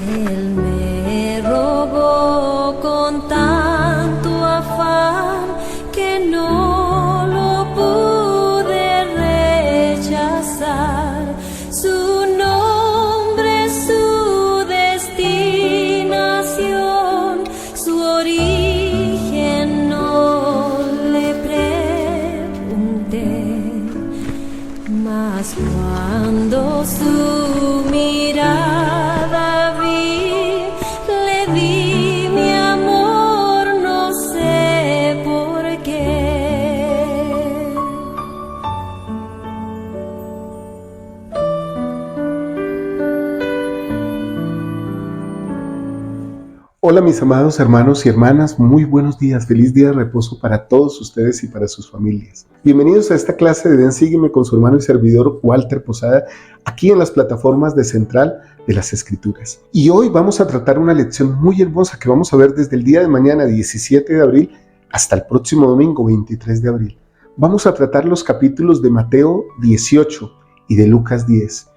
Él me robó con tanto afán que no lo pude rechazar. Su nombre, su destinación, su origen no le pregunté, mas cuando su mirada vi, le di mi amor, no sé por qué. Hola mis amados hermanos y hermanas, muy buenos días, feliz día de reposo para todos ustedes y para sus familias. Bienvenidos a esta clase de Ven Sígueme con su hermano y servidor Walter Posada, aquí en las plataformas de Central de las Escrituras. Y hoy vamos a tratar una lección muy hermosa que vamos a ver desde el día de mañana 17 de abril hasta el próximo domingo 23 de abril. Vamos a tratar los capítulos de Mateo 18 y de Lucas 10.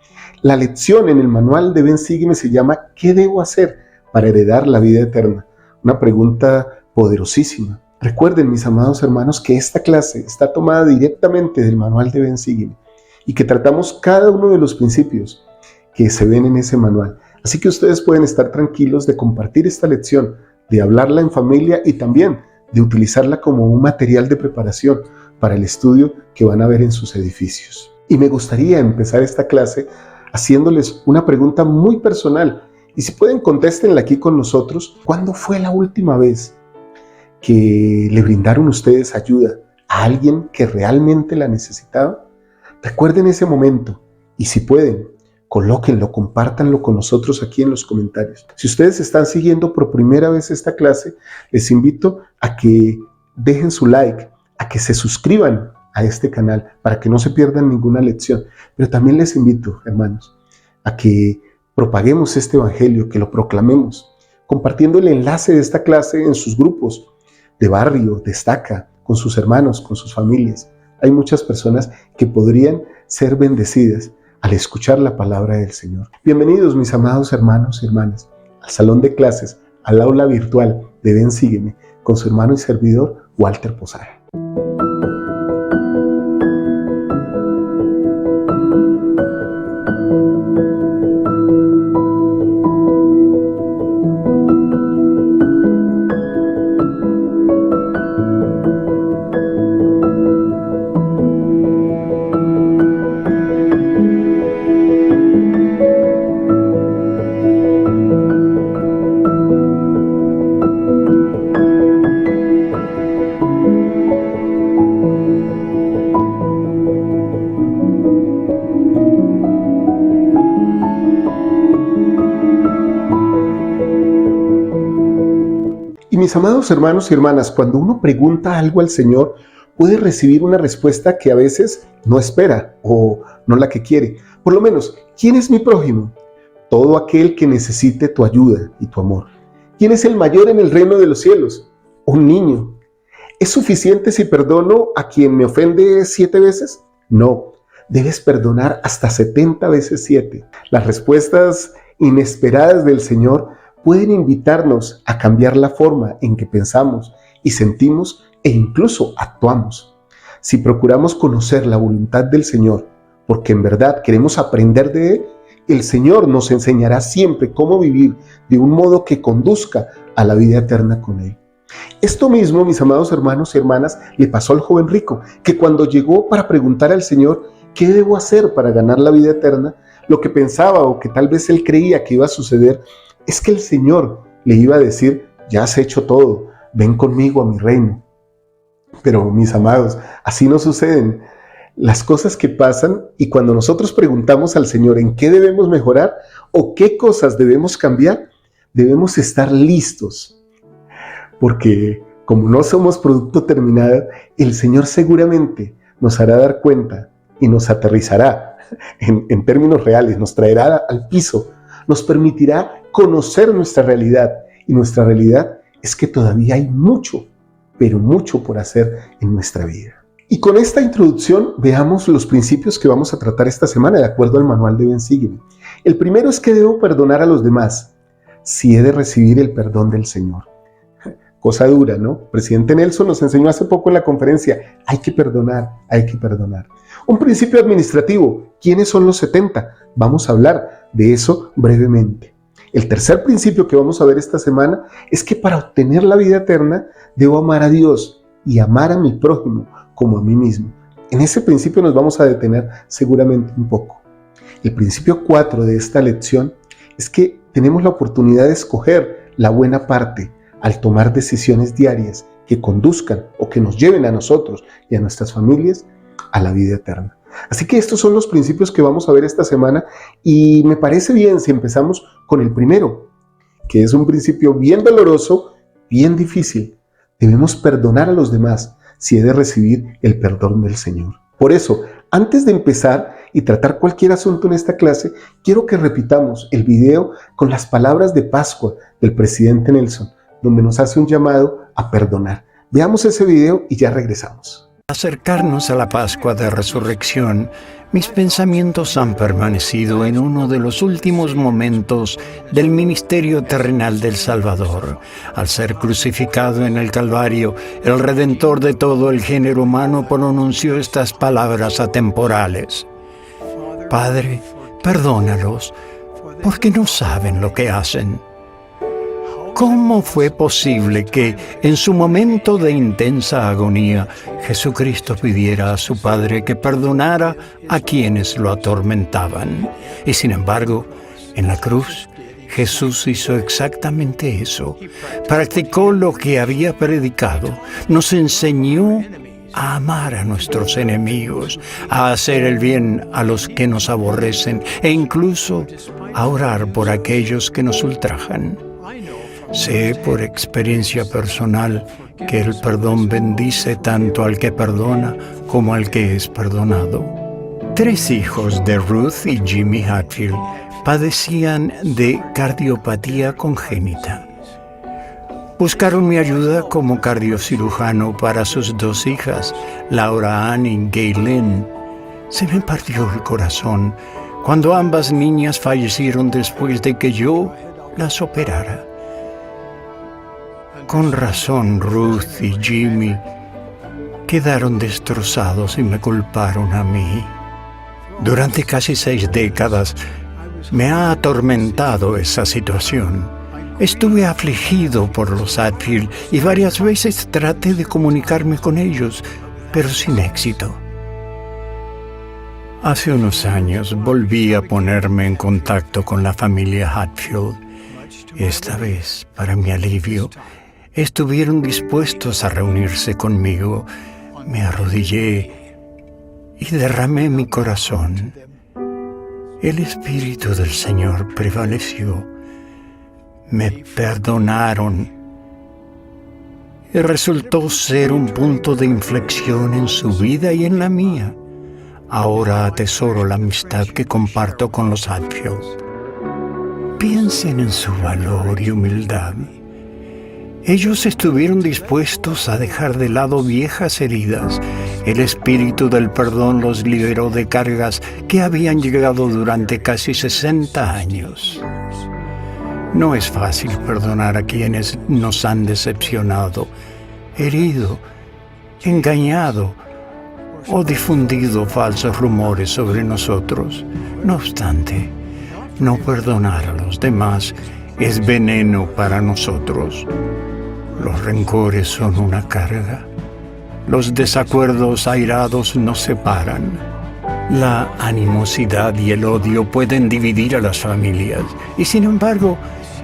La lección en el manual de Ven Sígueme se llama ¿Qué debo hacer para heredar la vida eterna? Una pregunta poderosísima. Recuerden, mis amados hermanos, que esta clase está tomada directamente del manual de Ven Sígueme y que tratamos cada uno de los principios que se ven en ese manual. Así que ustedes pueden estar tranquilos de compartir esta lección, de hablarla en familia y también de utilizarla como un material de preparación para el estudio que van a ver en sus edificios. Y me gustaría empezar esta clase haciéndoles una pregunta muy personal. Y si pueden, contéstenla aquí con nosotros. ¿Cuándo fue la última vez que le brindaron ustedes ayuda a alguien que realmente la necesitaba? Recuerden ese momento y si pueden, colóquenlo, compártanlo con nosotros aquí en los comentarios. Si ustedes están siguiendo por primera vez esta clase, les invito a que dejen su like, a que se suscriban a este canal para que no se pierdan ninguna lección. Pero también les invito, hermanos, a que propaguemos este evangelio, que lo proclamemos, compartiendo el enlace de esta clase en sus grupos de barrio, destaca, con sus hermanos, con sus familias. Hay muchas personas que podrían ser bendecidas al escuchar la palabra del Señor. Bienvenidos, mis amados hermanos y hermanas, al salón de clases, al aula virtual de Ven Sígueme, con su hermano y servidor Walter Posada. Y mis amados hermanos y hermanas, cuando uno pregunta algo al Señor, puede recibir una respuesta que a veces no espera o no la que quiere. Por lo menos, ¿quién es mi prójimo? Todo aquel que necesite tu ayuda y tu amor. ¿Quién es el mayor en el reino de los cielos? Un niño. ¿Es suficiente si perdono a quien me ofende 7 veces? No, debes perdonar hasta 70 veces 7. Las respuestas inesperadas del Señor pueden invitarnos a cambiar la forma en que pensamos y sentimos e incluso actuamos. Si procuramos conocer la voluntad del Señor, porque en verdad queremos aprender de Él, el Señor nos enseñará siempre cómo vivir de un modo que conduzca a la vida eterna con Él. Esto mismo, mis amados hermanos y hermanas, le pasó al joven rico, que cuando llegó para preguntar al Señor ¿qué debo hacer para ganar la vida eterna?, lo que pensaba o que tal vez él creía que iba a suceder es que el Señor le iba a decir: ya has hecho todo, ven conmigo a mi reino. Pero mis amados, así no suceden las cosas que pasan, y cuando nosotros preguntamos al Señor en qué debemos mejorar o qué cosas debemos cambiar, debemos estar listos, porque como no somos producto terminado, el Señor seguramente nos hará dar cuenta y nos aterrizará en términos reales, nos traerá al piso, nos permitirá conocer nuestra realidad, y nuestra realidad es que todavía hay mucho, pero mucho por hacer en nuestra vida. Y con esta introducción veamos los principios que vamos a tratar esta semana de acuerdo al manual de Ven Sígueme. El primero es que debo perdonar a los demás. si he de recibir el perdón del Señor? Cosa dura, ¿no? Presidente Nelson nos enseñó hace poco en la conferencia, hay que perdonar, hay que perdonar. Un principio administrativo, ¿quiénes son los 70? Vamos a hablar de eso brevemente. El tercer principio que vamos a ver esta semana es que para obtener la vida eterna debo amar a Dios y amar a mi prójimo como a mí mismo. En ese principio nos vamos a detener seguramente un poco. El principio 4 de esta lección es que tenemos la oportunidad de escoger la buena parte al tomar decisiones diarias que conduzcan o que nos lleven a nosotros y a nuestras familias a la vida eterna. Así que estos son los principios que vamos a ver esta semana y me parece bien si empezamos con el primero, que es un principio bien doloroso, bien difícil. Debemos perdonar a los demás si he de recibir el perdón del Señor. Por eso, antes de empezar y tratar cualquier asunto en esta clase, quiero que repitamos el video con las palabras de Pascua del presidente Nelson, donde nos hace un llamado a perdonar. Veamos ese video y ya regresamos. Al acercarnos a la Pascua de Resurrección, mis pensamientos han permanecido en uno de los últimos momentos del ministerio terrenal del Salvador. Al ser crucificado en el Calvario, el Redentor de todo el género humano pronunció estas palabras atemporales: Padre, perdónalos, porque no saben lo que hacen. ¿Cómo fue posible que, en su momento de intensa agonía, Jesucristo pidiera a su Padre que perdonara a quienes lo atormentaban? Y sin embargo, en la cruz, Jesús hizo exactamente eso. Practicó lo que había predicado. Nos enseñó a amar a nuestros enemigos, a hacer el bien a los que nos aborrecen e incluso a orar por aquellos que nos ultrajan. Sé por experiencia personal que el perdón bendice tanto al que perdona como al que es perdonado. 3 hijos de Ruth y Jimmy Hatfield padecían de cardiopatía congénita. Buscaron mi ayuda como cardiocirujano para sus 2 hijas, Laura Ann y Gaylene. Se me partió el corazón cuando ambas niñas fallecieron después de que yo las operara. Con razón, Ruth y Jimmy quedaron destrozados y me culparon a mí. Durante casi 6 décadas me ha atormentado esa situación. Estuve afligido por los Hatfield y varias veces traté de comunicarme con ellos, pero sin éxito. Hace unos años volví a ponerme en contacto con la familia Hatfield. Esta vez, para mi alivio, estuvieron dispuestos a reunirse conmigo. Me arrodillé y derramé mi corazón. El Espíritu del Señor prevaleció. Me perdonaron y resultó ser un punto de inflexión en su vida y en la mía. Ahora atesoro la amistad que comparto con los Hatfield. Piensen en su valor y humildad. Ellos estuvieron dispuestos a dejar de lado viejas heridas. El espíritu del perdón los liberó de cargas que habían llegado durante casi 60 años. No es fácil perdonar a quienes nos han decepcionado, herido, engañado o difundido falsos rumores sobre nosotros. No obstante, no perdonar a los demás es veneno para nosotros. Los rencores son una carga. Los desacuerdos airados nos separan. La animosidad y el odio pueden dividir a las familias. Y sin embargo,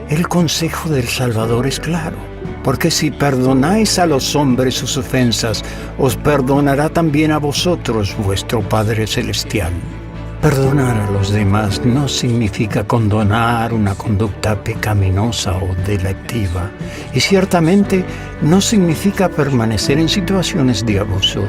el consejo del Salvador es claro. Porque si perdonáis a los hombres sus ofensas, os perdonará también a vosotros vuestro Padre Celestial. Perdonar a los demás no significa condonar una conducta pecaminosa o delictiva, y ciertamente no significa permanecer en situaciones de abuso.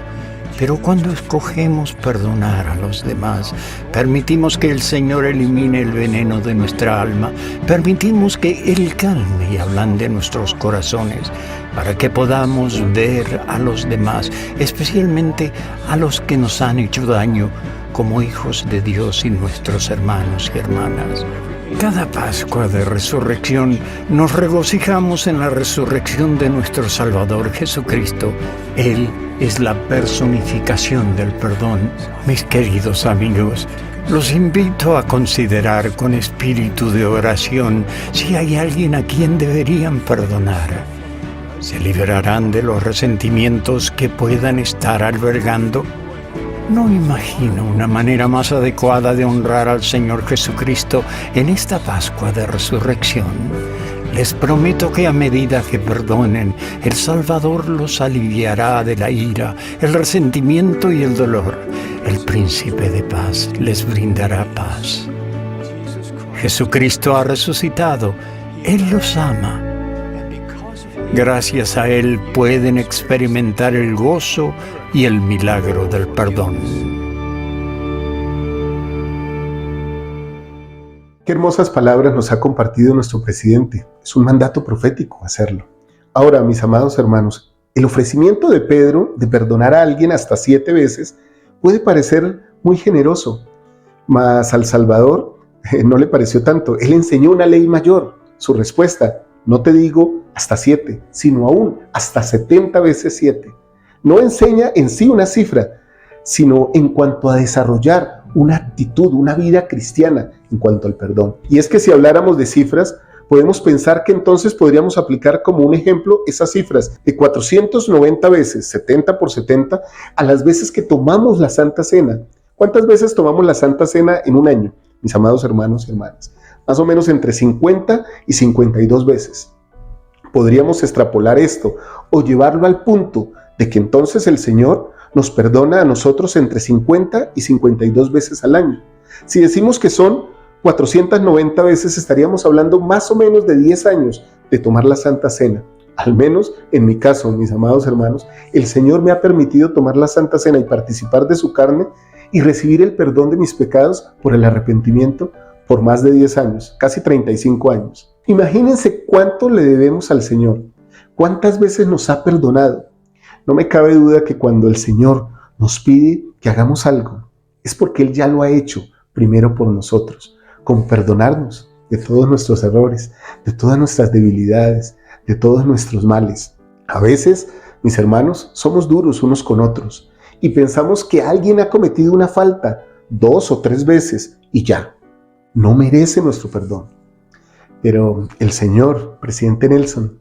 Pero cuando escogemos perdonar a los demás, permitimos que el Señor elimine el veneno de nuestra alma, permitimos que Él calme y ablande nuestros corazones, para que podamos ver a los demás, especialmente a los que nos han hecho daño, como hijos de Dios y nuestros hermanos y hermanas. Cada Pascua de Resurrección nos regocijamos en la resurrección de nuestro Salvador Jesucristo. Él es la personificación del perdón. Mis queridos amigos, los invito a considerar con espíritu de oración si hay alguien a quien deberían perdonar. ¿Se liberarán de los resentimientos que puedan estar albergando? No imagino una manera más adecuada de honrar al Señor Jesucristo en esta Pascua de Resurrección. Les prometo que a medida que perdonen, el Salvador los aliviará de la ira, el resentimiento y el dolor. El Príncipe de Paz les brindará paz. Jesucristo ha resucitado. Él los ama. Gracias a Él pueden experimentar el gozo y el milagro del perdón. Qué hermosas palabras nos ha compartido nuestro presidente. Es un mandato profético hacerlo. Ahora, mis amados hermanos, el ofrecimiento de Pedro de perdonar a alguien hasta 7 veces puede parecer muy generoso, mas al Salvador no le pareció tanto. Él enseñó una ley mayor. Su respuesta: no te digo hasta 7, sino aún hasta 70 veces 7. No enseña en sí una cifra, sino en cuanto a desarrollar una actitud, una vida cristiana en cuanto al perdón. Y es que si habláramos de cifras, podemos pensar que entonces podríamos aplicar como un ejemplo esas cifras de 490 veces, 70 por 70, a las veces que tomamos la Santa Cena. ¿Cuántas veces tomamos la Santa Cena en un año, mis amados hermanos y hermanas? Más o menos entre 50 y 52 veces. Podríamos extrapolar esto o llevarlo al punto de que entonces el Señor nos perdona a nosotros entre 50 y 52 veces al año. Si decimos que son 490 veces, estaríamos hablando más o menos de 10 años de tomar la Santa Cena. Al menos en mi caso, mis amados hermanos, el Señor me ha permitido tomar la Santa Cena y participar de su carne y recibir el perdón de mis pecados por el arrepentimiento por más de 10 años, casi 35 años. Imagínense cuánto le debemos al Señor, cuántas veces nos ha perdonado. No me cabe duda que cuando el Señor nos pide que hagamos algo, es porque Él ya lo ha hecho primero por nosotros, con perdonarnos de todos nuestros errores, de todas nuestras debilidades, de todos nuestros males. A veces, mis hermanos, somos duros unos con otros y pensamos que alguien ha cometido una falta 2 o 3 veces y ya, no merece nuestro perdón. Pero el Señor, presidente Nelson,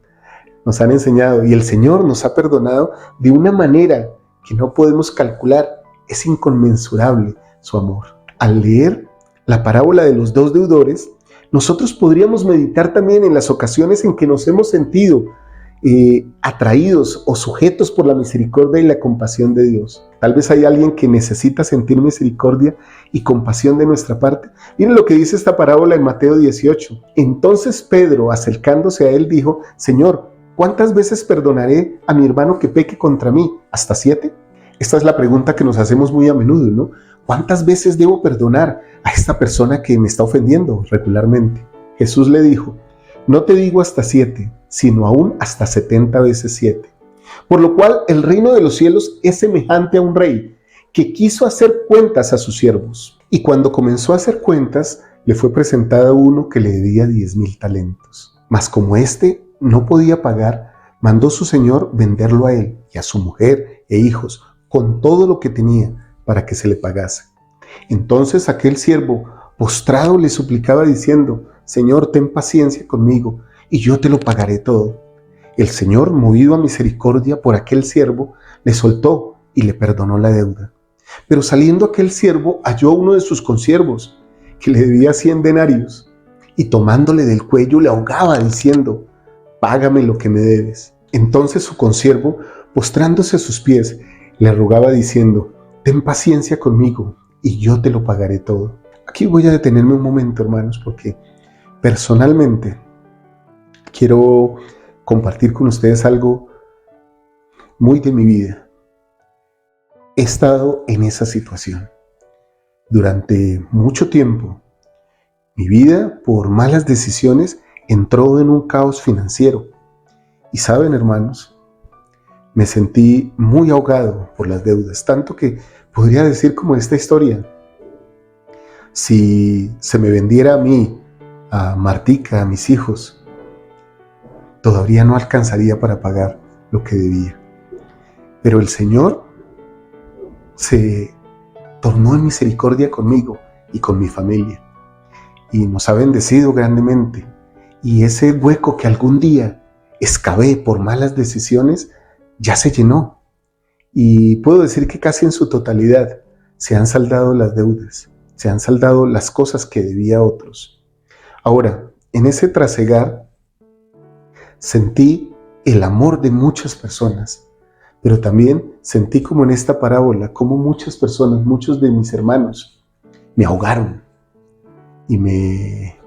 nos han enseñado y el Señor nos ha perdonado de una manera que no podemos calcular. Es inconmensurable su amor. Al leer la parábola de los 2 deudores, nosotros podríamos meditar también en las ocasiones en que nos hemos sentido atraídos o sujetos por la misericordia y la compasión de Dios. Tal vez hay alguien que necesita sentir misericordia y compasión de nuestra parte. Miren lo que dice esta parábola en Mateo 18. Entonces Pedro, acercándose a él, dijo: Señor, ¿cuántas veces perdonaré a mi hermano que peque contra mí? ¿Hasta 7? Esta es la pregunta que nos hacemos muy a menudo, ¿no? ¿Cuántas veces debo perdonar a esta persona que me está ofendiendo regularmente? Jesús le dijo: no te digo hasta 7, sino aún hasta 70 veces 7. Por lo cual el reino de los cielos es semejante a un rey que quiso hacer cuentas a sus siervos. Y cuando comenzó a hacer cuentas, le fue presentado uno que le debía 10,000 talentos. Mas como éste no podía pagar, mandó su señor venderlo a él y a su mujer e hijos, con todo lo que tenía, para que se le pagase. Entonces aquel siervo, postrado, le suplicaba diciendo: Señor, ten paciencia conmigo, y yo te lo pagaré todo. El Señor, movido a misericordia por aquel siervo, le soltó y le perdonó la deuda. Pero saliendo aquel siervo, halló a uno de sus consiervos, que le debía 100 denarios, y tomándole del cuello le ahogaba, diciendo: págame lo que me debes. Entonces su consiervo, postrándose a sus pies, le rogaba diciendo: ten paciencia conmigo, y yo te lo pagaré todo. Aquí voy a detenerme un momento, hermanos, porque personalmente quiero compartir con ustedes algo muy de mi vida. He estado en esa situación. Durante mucho tiempo, mi vida, por malas decisiones, entró en un caos financiero. Y saben, hermanos, me sentí muy ahogado por las deudas, tanto que podría decir como esta historia: si se me vendiera a mí a Martica, a mis hijos, todavía no alcanzaría para pagar lo que debía. Pero el Señor se tornó en misericordia conmigo y con mi familia y nos ha bendecido grandemente. Y ese hueco que algún día excavé por malas decisiones ya se llenó. Y puedo decir que casi en su totalidad se han saldado las deudas, se han saldado las cosas que debía a otros. Ahora, en ese trasegar sentí el amor de muchas personas, pero también sentí como en esta parábola, como muchas personas, muchos de mis hermanos, me ahogaron y me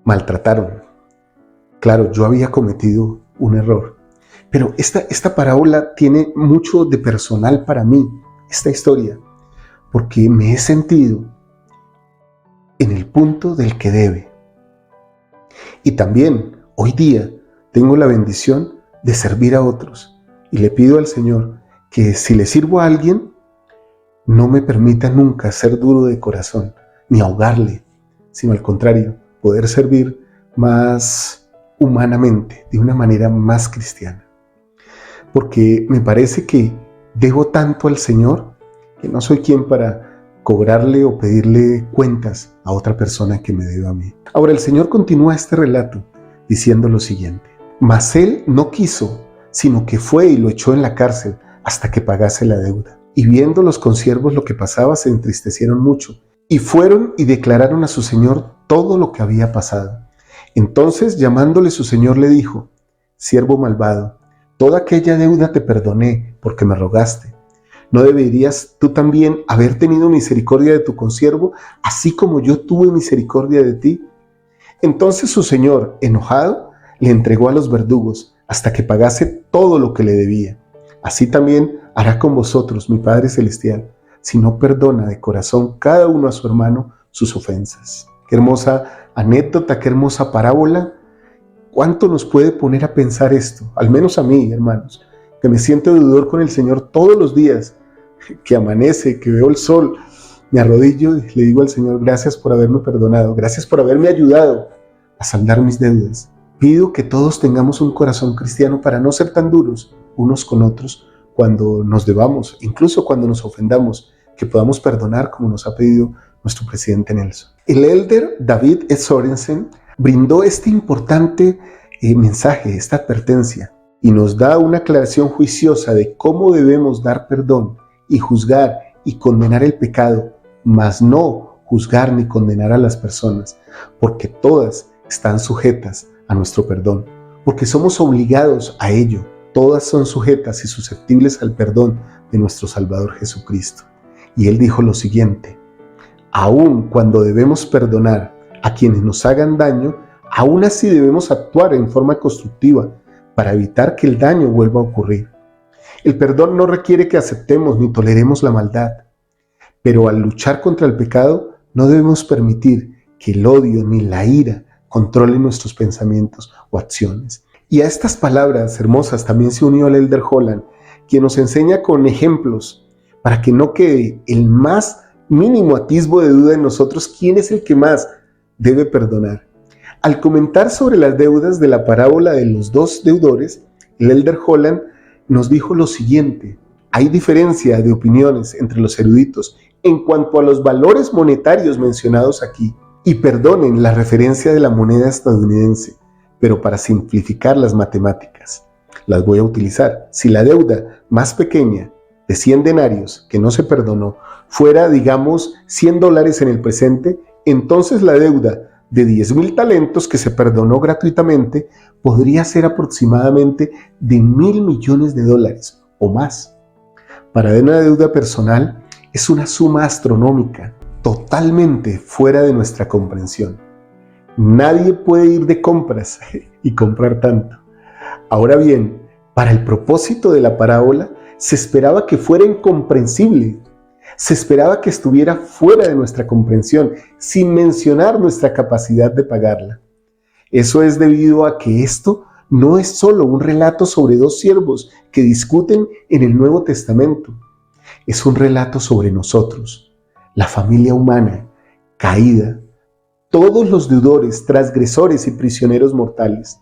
maltrataron. Claro, yo había cometido un error, pero esta parábola tiene mucho de personal para mí, esta historia, porque me he sentido en el punto del que debe. Y también hoy día tengo la bendición de servir a otros y le pido al Señor que si le sirvo a alguien, no me permita nunca ser duro de corazón ni ahogarle, sino al contrario, poder servir más humanamente, de una manera más cristiana. Porque me parece que debo tanto al Señor que no soy quien para cobrarle o pedirle cuentas a otra persona que me deba a mí. Ahora el Señor continúa este relato diciendo lo siguiente: mas él no quiso, sino que fue y lo echó en la cárcel hasta que pagase la deuda. Y viendo los consiervos lo que pasaba, se entristecieron mucho, y fueron y declararon a su señor todo lo que había pasado. Entonces, llamándole su señor, le dijo: siervo malvado, toda aquella deuda te perdoné porque me rogaste. ¿No deberías tú también haber tenido misericordia de tu consiervo, así como yo tuve misericordia de ti? Entonces su señor, enojado, le entregó a los verdugos hasta que pagase todo lo que le debía. Así también hará con vosotros mi Padre Celestial, si no perdona de corazón cada uno a su hermano sus ofensas. Qué hermosa anécdota, qué hermosa parábola. ¿Cuánto nos puede poner a pensar esto? Al menos a mí, hermanos, que me siento deudor con el Señor todos los días, que amanece, que veo el sol, me arrodillo y le digo al Señor: gracias por haberme perdonado, gracias por haberme ayudado a saldar mis deudas. Pido que todos tengamos un corazón cristiano para no ser tan duros unos con otros cuando nos debamos, incluso cuando nos ofendamos, que podamos perdonar como nos ha pedido nuestro presidente Nelson. El elder David E. Sorensen brindó este importante mensaje, esta advertencia, y nos da una aclaración juiciosa de cómo debemos dar perdón y juzgar y condenar el pecado, mas no juzgar ni condenar a las personas, porque todas están sujetas a nuestro perdón, porque somos obligados a ello. Todas son sujetas y susceptibles al perdón de nuestro Salvador Jesucristo. Y él dijo lo siguiente: aun cuando debemos perdonar a quienes nos hagan daño, aún así debemos actuar en forma constructiva para evitar que el daño vuelva a ocurrir. El perdón no requiere que aceptemos ni toleremos la maldad, pero al luchar contra el pecado no debemos permitir que el odio ni la ira controlen nuestros pensamientos o acciones. Y a estas palabras hermosas también se unió el elder Holland, quien nos enseña con ejemplos para que no quede el más mínimo atisbo de duda en nosotros quién es el que más debe perdonar. Al comentar sobre las deudas de la parábola de los dos deudores, el elder Holland nos dijo lo siguiente: hay diferencia de opiniones entre los eruditos en cuanto a los valores monetarios mencionados aquí, y perdonen la referencia de la moneda estadounidense, pero para simplificar las matemáticas, las voy a utilizar. Si la deuda más pequeña de 100 denarios que no se perdonó fuera, digamos, $100 en el presente, entonces la deuda de 10,000 talentos que se perdonó gratuitamente podría ser aproximadamente de $1,000 millones o más. Para una deuda personal es una suma astronómica, totalmente fuera de nuestra comprensión. Nadie puede ir de compras y comprar tanto. Ahora bien, para el propósito de la parábola, se esperaba que fuera incomprensible. Se esperaba que estuviera fuera de nuestra comprensión, sin mencionar nuestra capacidad de pagarla. Eso es debido a que esto no es solo un relato sobre dos siervos que discuten en el Nuevo Testamento. Es un relato sobre nosotros, la familia humana, caída, todos los deudores, transgresores y prisioneros mortales.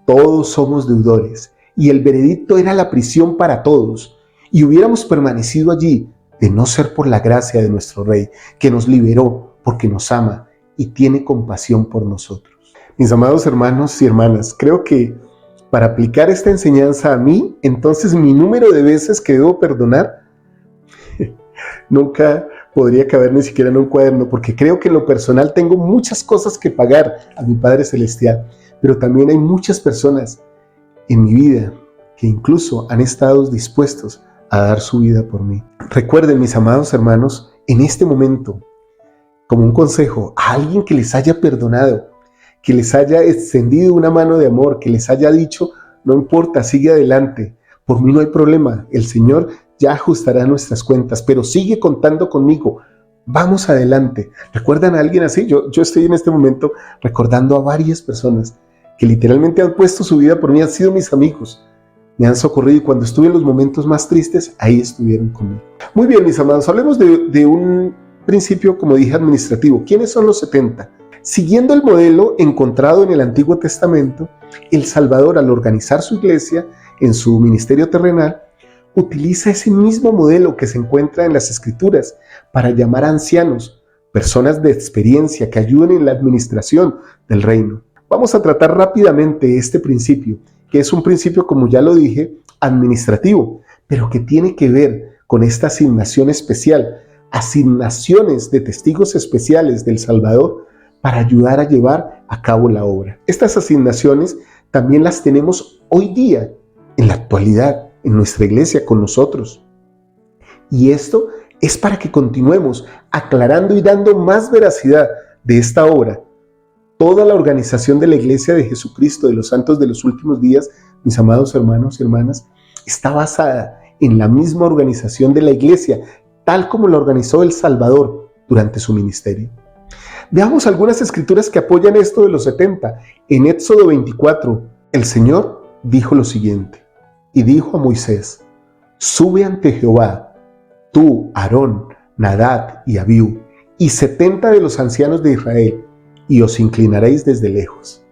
Todos somos deudores, y el veredicto era la prisión para todos, y hubiéramos permanecido allí de no ser por la gracia de nuestro Rey, que nos liberó porque nos ama y tiene compasión por nosotros. Mis amados hermanos y hermanas, creo que para aplicar esta enseñanza a mí, entonces mi número de veces que debo perdonar nunca podría caber ni siquiera en un cuaderno, porque creo que en lo personal tengo muchas cosas que pagar a mi Padre Celestial, pero también hay muchas personas en mi vida que incluso han estado dispuestos a dar su vida por mí. Recuerden, mis amados hermanos, en este momento, como un consejo, a alguien que les haya perdonado, que les haya extendido una mano de amor, que les haya dicho, no importa, sigue adelante, por mí no hay problema, el Señor ya ajustará nuestras cuentas, pero sigue contando conmigo, vamos adelante. ¿Recuerdan a alguien así? Yo estoy en este momento recordando a varias personas que literalmente han puesto su vida por mí, han sido mis amigos, me han socorrido y cuando estuve en los momentos más tristes, ahí estuvieron conmigo. Muy bien, mis amados, hablemos de un principio, como dije, administrativo. ¿Quiénes son los 70? Siguiendo el modelo encontrado en el Antiguo Testamento, el Salvador, al organizar su iglesia en su ministerio terrenal, utiliza ese mismo modelo que se encuentra en las Escrituras para llamar a ancianos, personas de experiencia que ayuden en la administración del reino. Vamos a tratar rápidamente este principio, que es un principio, como ya lo dije, administrativo, pero que tiene que ver con esta asignación especial, asignaciones de testigos especiales del Salvador para ayudar a llevar a cabo la obra. Estas asignaciones también las tenemos hoy día, en la actualidad, en nuestra iglesia con nosotros. Y esto es para que continuemos aclarando y dando más veracidad de esta obra. Toda la organización de la Iglesia de Jesucristo de los Santos de los Últimos Días, mis amados hermanos y hermanas, está basada en la misma organización de la Iglesia, tal como la organizó el Salvador durante su ministerio. Veamos algunas escrituras que apoyan esto de los 70. En Éxodo 24, el Señor dijo lo siguiente, y dijo a Moisés, sube ante Jehová, tú, Aarón, Nadab y Abiú, y 70 de los ancianos de Israel, y os inclinaréis desde lejos.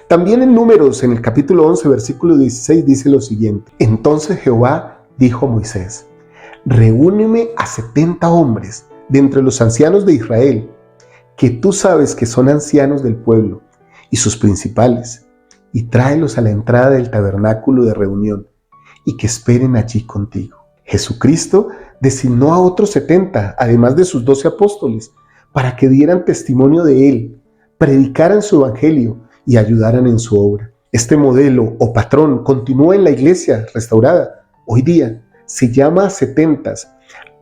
También en Números, en el capítulo 11, versículo 16, dice lo siguiente, entonces Jehová dijo a Moisés, reúneme a 70 hombres de entre los ancianos de Israel, que tú sabes que son ancianos del pueblo, y sus principales, y tráelos a la entrada del tabernáculo de reunión, y que esperen allí contigo. Jesucristo designó a otros 70, además de sus 12 apóstoles, para que dieran testimonio de Él, predicaran su evangelio y ayudaran en su obra. Este modelo o patrón continúa en la iglesia restaurada. Hoy día se llama a 70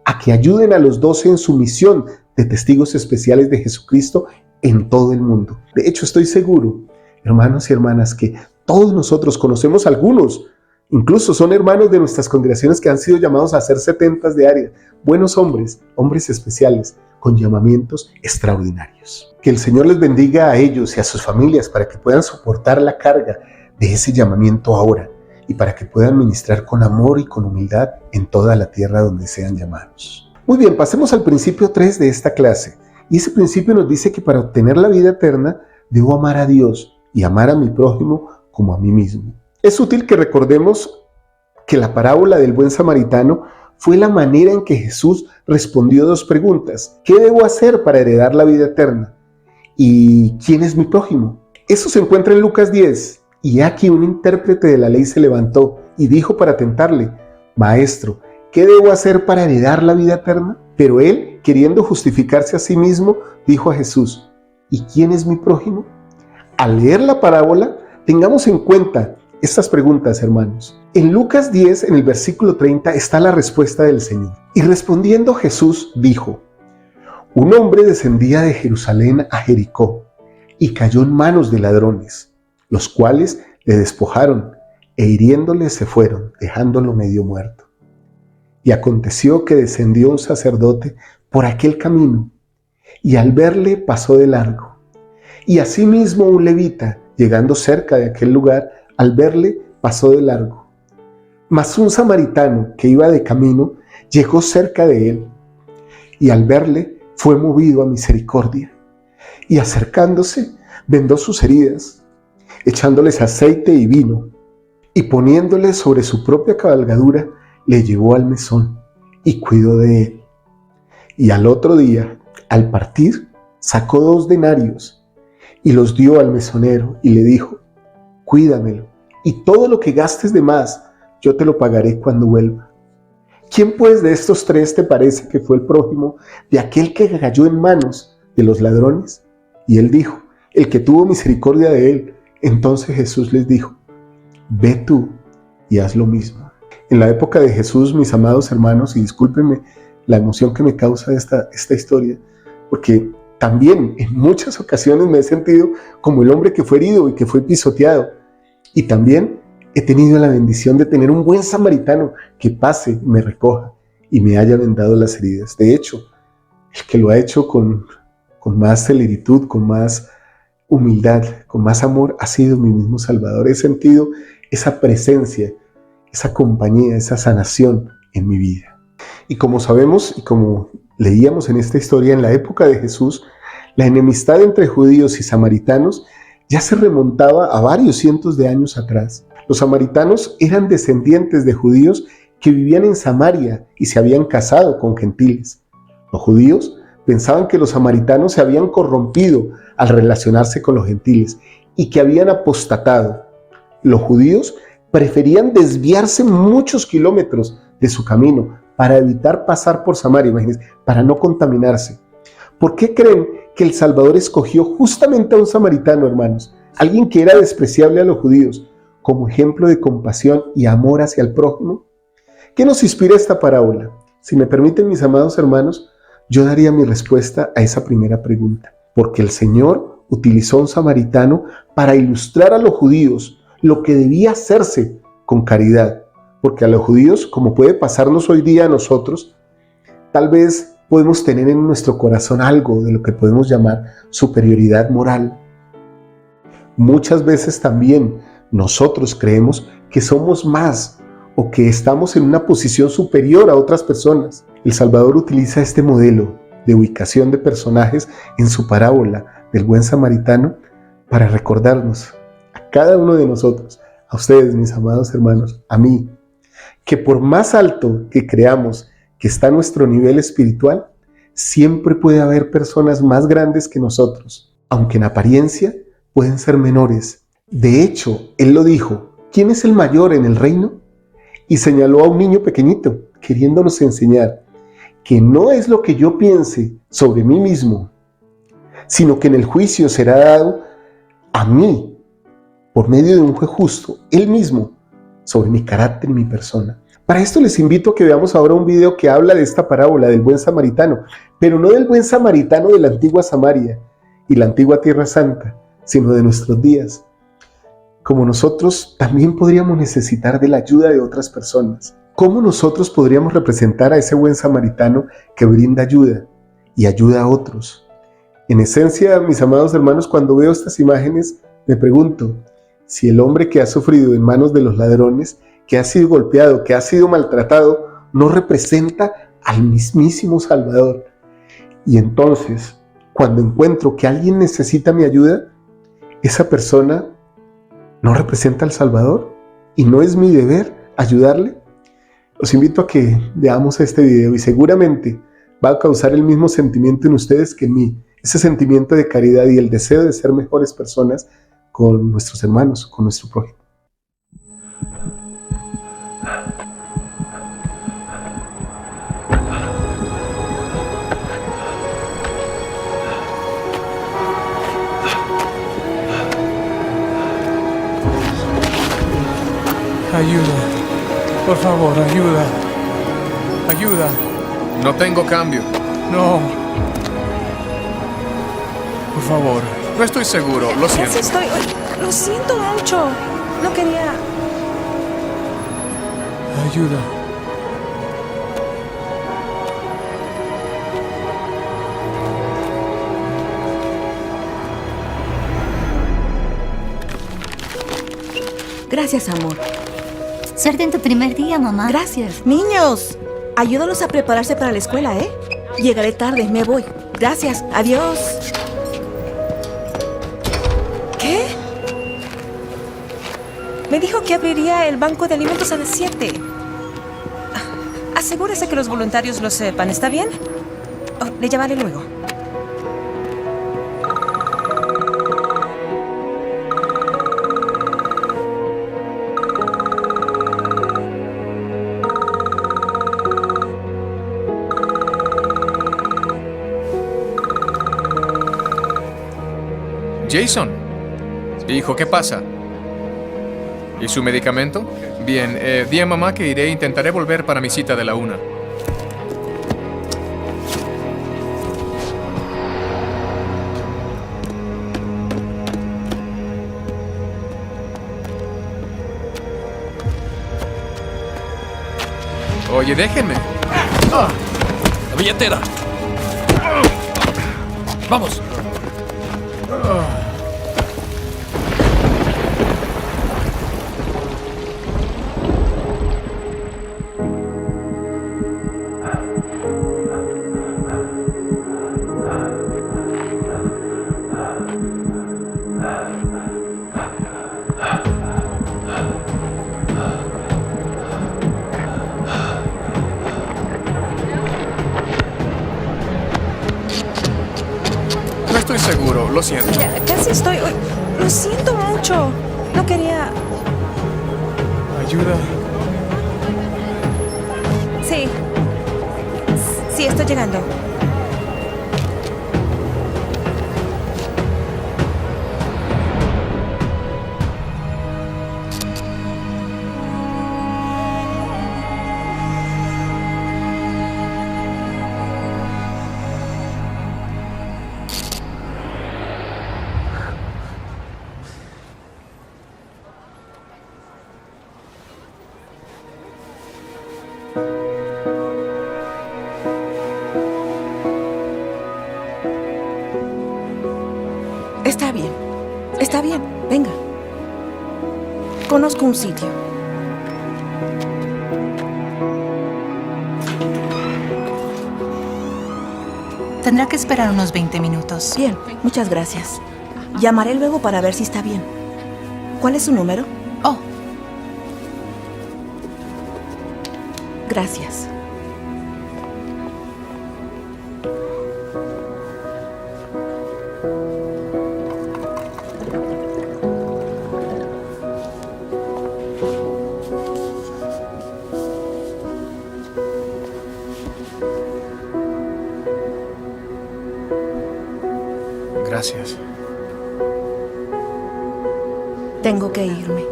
a que ayuden a los 12 en su misión de testigos especiales de Jesucristo en todo el mundo. De hecho, estoy seguro, hermanos y hermanas, que todos nosotros conocemos algunos, incluso son hermanos de nuestras congregaciones que han sido llamados a ser 70 de área, buenos hombres, hombres especiales, con llamamientos extraordinarios. Que el Señor les bendiga a ellos y a sus familias para que puedan soportar la carga de ese llamamiento ahora y para que puedan ministrar con amor y con humildad en toda la tierra donde sean llamados. Muy bien, pasemos al principio 3 de esta clase. Y ese principio nos dice que para obtener la vida eterna debo amar a Dios y amar a mi prójimo como a mí mismo. Es útil que recordemos que la parábola del buen samaritano fue la manera en que Jesús respondió 2 preguntas. ¿Qué debo hacer para heredar la vida eterna? ¿Y quién es mi prójimo? Eso se encuentra en Lucas 10. Y aquí un intérprete de la ley se levantó y dijo para tentarle, Maestro, ¿qué debo hacer para heredar la vida eterna? Pero él, queriendo justificarse a sí mismo, dijo a Jesús, ¿y quién es mi prójimo? Al leer la parábola, tengamos en cuenta estas preguntas, hermanos. En Lucas 10, en el versículo 30, está la respuesta del Señor. Y respondiendo Jesús dijo, un hombre descendía de Jerusalén a Jericó y cayó en manos de ladrones, los cuales le despojaron e hiriéndole se fueron, dejándolo medio muerto. Y aconteció que descendió un sacerdote por aquel camino y al verle pasó de largo. Y asimismo un levita, llegando cerca de aquel lugar, al verle pasó de largo. Mas un samaritano que iba de camino llegó cerca de él y al verle fue movido a misericordia. y acercándose, vendó sus heridas, echándoles aceite y vino, y poniéndole sobre su propia cabalgadura, le llevó al mesón y cuidó de él. Y al otro día, al partir, sacó 2 denarios y los dio al mesonero y le dijo: cuídamelo, y todo lo que gastes de más, yo te lo pagaré cuando vuelva. ¿Quién pues de estos 3 te parece que fue el prójimo de aquel que cayó en manos de los ladrones? Y él dijo: el que tuvo misericordia de él. Entonces Jesús les dijo: ve tú y haz lo mismo. En la época de Jesús, mis amados hermanos, y discúlpenme la emoción que me causa esta historia, porque también en muchas ocasiones me he sentido como el hombre que fue herido y que fue pisoteado. Y también he tenido la bendición de tener un buen samaritano que pase, me recoja y me haya vendado las heridas. De hecho, el que lo ha hecho con más celeritud, con más humildad, con más amor, ha sido mi mismo Salvador. He sentido esa presencia, esa compañía, esa sanación en mi vida. Y como sabemos y como leíamos en esta historia, en la época de Jesús, la enemistad entre judíos y samaritanos ya se remontaba a varios cientos de años atrás. Los samaritanos eran descendientes de judíos que vivían en Samaria y se habían casado con gentiles. Los judíos pensaban que los samaritanos se habían corrompido al relacionarse con los gentiles y que habían apostatado. Los judíos preferían desviarse muchos kilómetros de su camino para evitar pasar por Samaria, imagínense, para no contaminarse. ¿Por qué creen que el Salvador escogió justamente a un samaritano, hermanos? Alguien que era despreciable a los judíos, como ejemplo de compasión y amor hacia el prójimo. ¿Qué nos inspira esta parábola? Si me permiten, mis amados hermanos, yo daría mi respuesta a esa primera pregunta. Porque el Señor utilizó a un samaritano para ilustrar a los judíos lo que debía hacerse con caridad. Porque a los judíos, como puede pasarnos hoy día a nosotros, tal vez podemos tener en nuestro corazón algo de lo que podemos llamar superioridad moral. Muchas veces también nosotros creemos que somos más o que estamos en una posición superior a otras personas. El Salvador utiliza este modelo de ubicación de personajes en su parábola del buen samaritano para recordarnos a cada uno de nosotros, a ustedes, mis amados hermanos, a mí, que por más alto que creamos que está nuestro nivel espiritual, siempre puede haber personas más grandes que nosotros, aunque en apariencia pueden ser menores. De hecho, Él lo dijo: ¿quién es el mayor en el reino? Y señaló a un niño pequeñito, queriéndonos enseñar que no es lo que yo piense sobre mí mismo, sino que en el juicio será dado a mí, por medio de un juez justo, Él mismo, sobre mi carácter y mi persona. Para esto les invito a que veamos ahora un video que habla de esta parábola del buen samaritano, pero no del buen samaritano de la antigua Samaria y la antigua Tierra Santa, sino de nuestros días. Como nosotros también podríamos necesitar de la ayuda de otras personas. ¿Cómo nosotros podríamos representar a ese buen samaritano que brinda ayuda y ayuda a otros? En esencia, mis amados hermanos, cuando veo estas imágenes, me pregunto si el hombre que ha sufrido en manos de los ladrones, que ha sido golpeado, que ha sido maltratado, no representa al mismísimo Salvador. Y entonces, cuando encuentro que alguien necesita mi ayuda, esa persona no representa al Salvador y no es mi deber ayudarle. Los invito a que veamos este video y seguramente va a causar el mismo sentimiento en ustedes que en mí, ese sentimiento de caridad y el deseo de ser mejores personas con nuestros hermanos, con nuestro prójimo. Ayuda, por favor, ayuda. Ayuda. No tengo cambio. No. Por favor. No estoy seguro, lo siento. Sí estoy. Lo siento mucho. No quería. Ayuda. Gracias, amor. Suerte en tu primer día, mamá. Gracias. Niños, ayúdalos a prepararse para la escuela, ¿eh? Llegaré tarde, me voy. Gracias. Adiós. Me dijo que abriría el banco de alimentos a las 7. Asegúrese que los voluntarios lo sepan, ¿está bien? Oh, le llamaré luego. Jason. Hijo, ¿qué pasa? ¿Y su medicamento? Bien, di a mamá que iré e intentaré volver para mi cita de la 1. Oye, déjenme. ¡La billetera! ¡Vamos! No estoy seguro, lo siento. Ya, casi estoy. Uy, lo siento mucho. No quería. Ayuda. Sí. Sí, estoy llegando. Está bien. Está bien. Venga. Conozco un sitio. Tendrá que esperar unos 20 minutos. Bien, muchas gracias. Llamaré luego para ver si está bien. ¿Cuál es su número? Oh, Gracias. Gracias. Tengo que irme.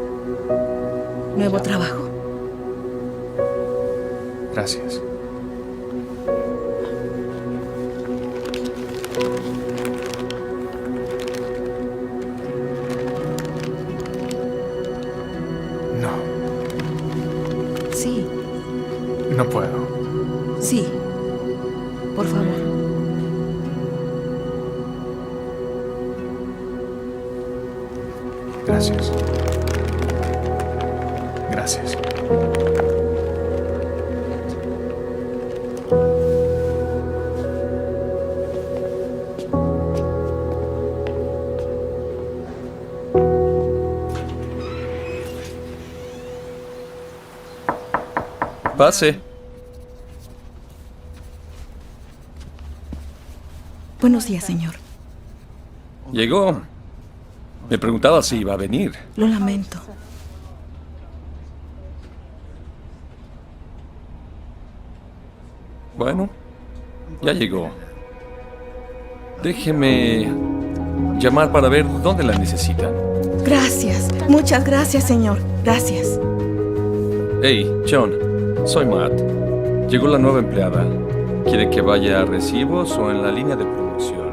Nuevo trabajo. Gracias. No, Sí, no puedo. sí. Por favor. Gracias. Gracias. Pase. Buenos días, señor. Llegó. Me preguntaba si iba a venir. Lo lamento. Bueno, ya llegó. Déjeme llamar para ver dónde la necesitan. Gracias. Muchas gracias, señor. Gracias. Hey, John, soy Matt. Llegó la nueva empleada. ¿Quiere que vaya a recibos o en la línea de producción?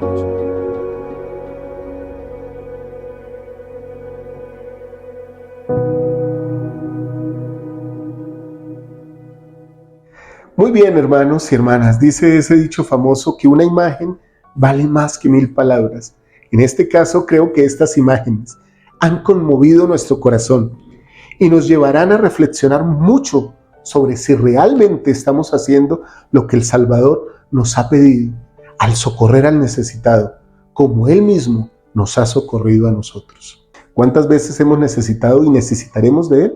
Muy bien, hermanos y hermanas, dice ese dicho famoso que una imagen vale más que 1000 palabras. En este caso, creo que estas imágenes han conmovido nuestro corazón y nos llevarán a reflexionar mucho sobre si realmente estamos haciendo lo que el Salvador nos ha pedido al socorrer al necesitado, como Él mismo nos ha socorrido a nosotros. ¿Cuántas veces hemos necesitado y necesitaremos de Él?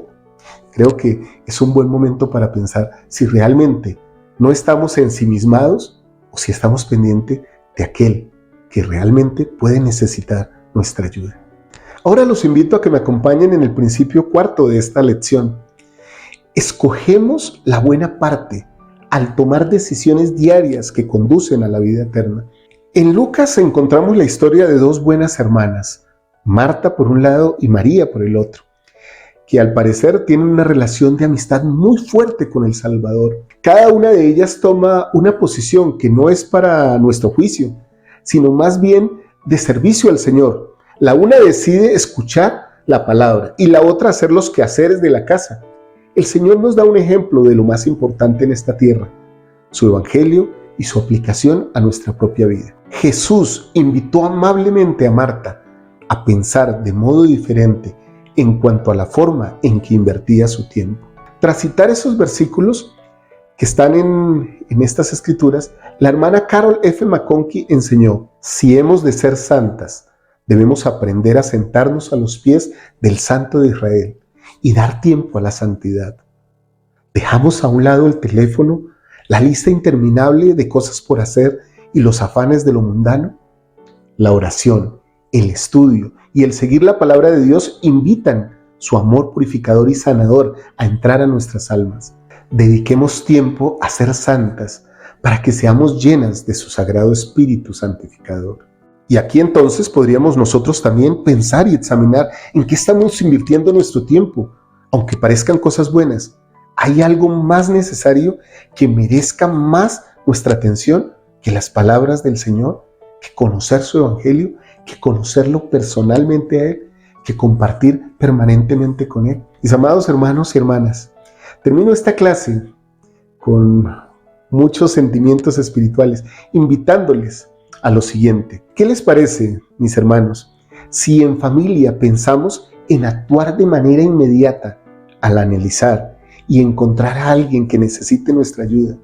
Creo que es un buen momento para pensar si realmente no estamos ensimismados o si estamos pendientes de aquel que realmente puede necesitar nuestra ayuda. Ahora los invito a que me acompañen en el principio cuarto de esta lección. Escogemos la buena parte al tomar decisiones diarias que conducen a la vida eterna. En Lucas encontramos la historia de dos buenas hermanas, Marta por un lado y María por el otro, que al parecer tienen una relación de amistad muy fuerte con el Salvador. Cada una de ellas toma una posición que no es para nuestro juicio, sino más bien de servicio al Señor. La una decide escuchar la palabra y la otra hacer los quehaceres de la casa. El Señor nos da un ejemplo de lo más importante en esta tierra, su evangelio y su aplicación a nuestra propia vida. Jesús invitó amablemente a Marta a pensar de modo diferente en cuanto a la forma en que invertía su tiempo. Tras citar esos versículos que están en estas escrituras, la hermana Carol F. McConkie enseñó: si hemos de ser santas, debemos aprender a sentarnos a los pies del Santo de Israel y dar tiempo a la santidad. Dejamos a un lado el teléfono, la lista interminable de cosas por hacer y los afanes de lo mundano. La oración, el estudio y el seguir la palabra de Dios invitan su amor purificador y sanador a entrar a nuestras almas. Dediquemos tiempo a ser santas para que seamos llenas de su sagrado Espíritu santificador. Y aquí entonces podríamos nosotros también pensar y examinar en qué estamos invirtiendo nuestro tiempo. Aunque parezcan cosas buenas, ¿hay algo más necesario que merezca más nuestra atención que las palabras del Señor? Que conocer su evangelio, que conocerlo personalmente a Él, que compartir permanentemente con Él. Mis amados hermanos y hermanas, termino esta clase con muchos sentimientos espirituales, invitándoles a lo siguiente. ¿Qué les parece, mis hermanos, si en familia pensamos en actuar de manera inmediata al analizar y encontrar a alguien que necesite nuestra ayuda,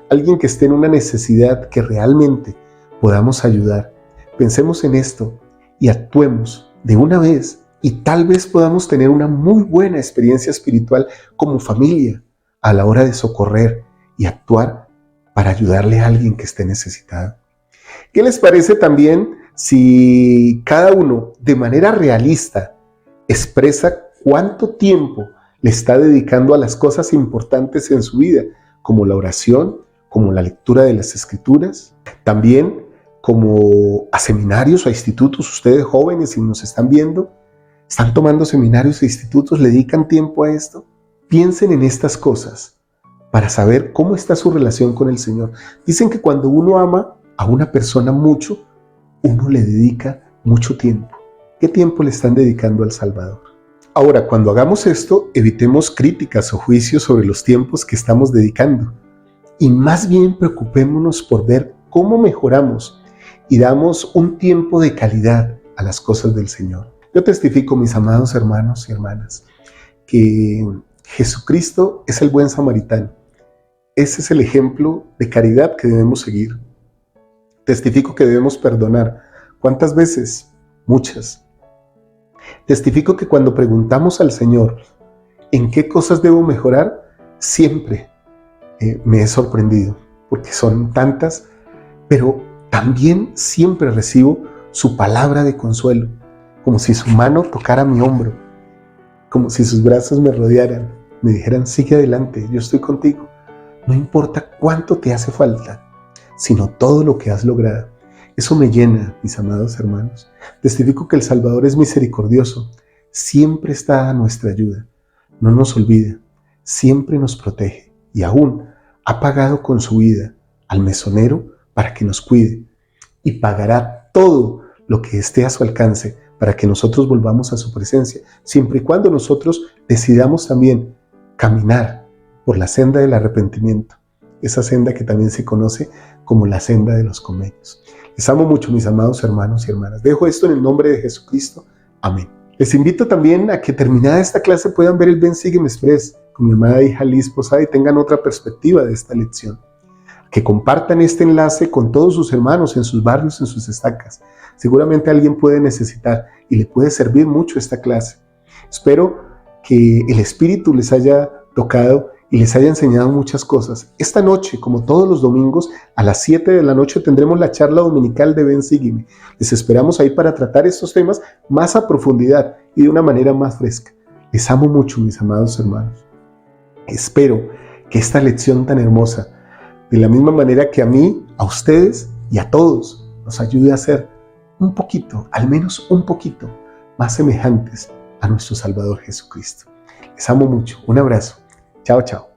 alguien que esté en una necesidad que realmente podamos ayudar? Pensemos en esto y actuemos de una vez y tal vez podamos tener una muy buena experiencia espiritual como familia a la hora de socorrer y actuar para ayudarle a alguien que esté necesitado. ¿Qué les parece también si cada uno de manera realista expresa cuánto tiempo le está dedicando a las cosas importantes en su vida, como la oración, como la lectura de las Escrituras, también como a seminarios o a institutos? Ustedes jóvenes, si nos están viendo, ¿están tomando seminarios e institutos? ¿Le dedican tiempo a esto? Piensen en estas cosas para saber cómo está su relación con el Señor. Dicen que cuando uno ama a una persona mucho, uno le dedica mucho tiempo. ¿Qué tiempo le están dedicando al Salvador? Ahora, cuando hagamos esto, evitemos críticas o juicios sobre los tiempos que estamos dedicando y más bien preocupémonos por ver cómo mejoramos y damos un tiempo de calidad a las cosas del Señor. Yo testifico, mis amados hermanos y hermanas, que Jesucristo es el buen samaritano. Ese es el ejemplo de caridad que debemos seguir. Testifico que debemos perdonar. ¿Cuántas veces? Muchas. Testifico que cuando preguntamos al Señor en qué cosas debo mejorar, siempre me he sorprendido, porque son tantas, pero también siempre recibo su palabra de consuelo, como si su mano tocara mi hombro, como si sus brazos me rodearan, me dijeran: sigue adelante, yo estoy contigo. No importa cuánto te hace falta, sino todo lo que has logrado. Eso me llena, mis amados hermanos. Testifico que el Salvador es misericordioso, siempre está a nuestra ayuda, no nos olvida, siempre nos protege y aún ha pagado con su vida al mesonero para que nos cuide y pagará todo lo que esté a su alcance para que nosotros volvamos a su presencia, siempre y cuando nosotros decidamos también caminar por la senda del arrepentimiento, esa senda que también se conoce como la senda de los convenios. Les amo mucho, mis amados hermanos y hermanas. Dejo esto en el nombre de Jesucristo. Amén. Les invito también a que terminada esta clase puedan ver el Ven Sígueme Express con mi amada hija Liz Posada y tengan otra perspectiva de esta lección. Que compartan este enlace con todos sus hermanos en sus barrios, en sus estacas, Seguramente alguien puede necesitar y le puede servir mucho esta clase. Espero que el Espíritu les haya tocado y les haya enseñado muchas cosas. Esta noche, como todos los domingos, a las 7 de la noche tendremos la charla dominical de Ven, Sígueme. Les esperamos ahí para tratar estos temas más a profundidad y de una manera más fresca. Les amo mucho, mis amados hermanos. Espero que esta lección tan hermosa, de la misma manera que a mí, a ustedes y a todos, nos ayude a ser un poquito, al menos un poquito, más semejantes a nuestro Salvador Jesucristo. Les amo mucho. Un abrazo. Chao, chao.